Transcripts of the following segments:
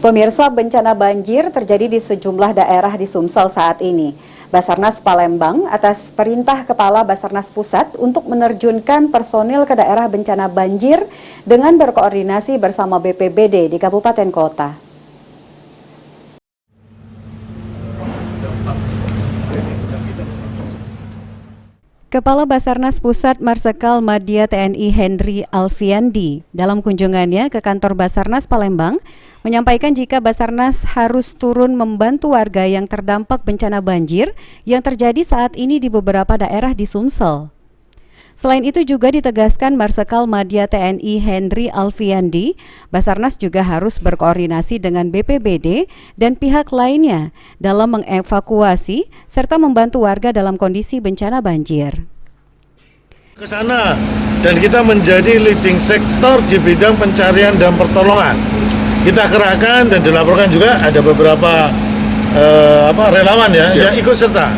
Pemirsa, bencana banjir terjadi di sejumlah daerah di Sumsel saat ini. Basarnas Palembang atas perintah Kepala Basarnas Pusat untuk menerjunkan personil ke daerah bencana banjir dengan berkoordinasi bersama BPBD di kabupaten kota. Kepala Basarnas Pusat Marsikal Madya TNI Hendry Alfiandi dalam kunjungannya ke kantor Basarnas Palembang menyampaikan jika Basarnas harus turun membantu warga yang terdampak bencana banjir yang terjadi saat ini di beberapa daerah di Sumsel. Selain itu juga ditegaskan Marsikal Madya TNI Hendry Alfiandi, Basarnas juga harus berkoordinasi dengan BPBD dan pihak lainnya dalam mengevakuasi serta membantu warga dalam kondisi bencana banjir. Ke sana dan kita menjadi leading sektor di bidang pencarian dan pertolongan. Kita kerahkan dan dilaporkan juga ada beberapa relawan yang ikut serta.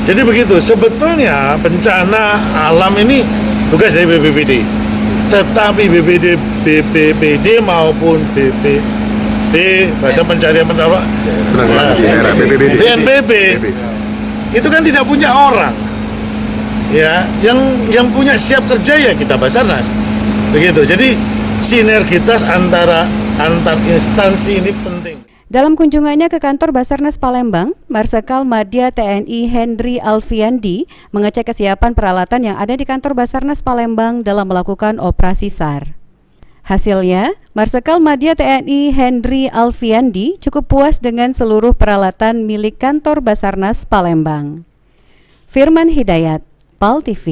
Jadi begitu, sebetulnya bencana alam ini tugas dari BPBD. Tetapi BPBD maupun BPB, Badan Pencarian Pertolongan, BNPB, itu kan tidak punya orang. Ya, yang punya siap kerja ya kita Basarnas. Begitu. Jadi sinergitas antar instansi ini penting. Dalam kunjungannya ke kantor Basarnas Palembang, Marsikal Madya TNI Hendry Alfiandi mengecek kesiapan peralatan yang ada di kantor Basarnas Palembang dalam melakukan operasi SAR. Hasilnya, Marsikal Madya TNI Hendry Alfiandi cukup puas dengan seluruh peralatan milik kantor Basarnas Palembang. Firman Hidayat, PAL TV.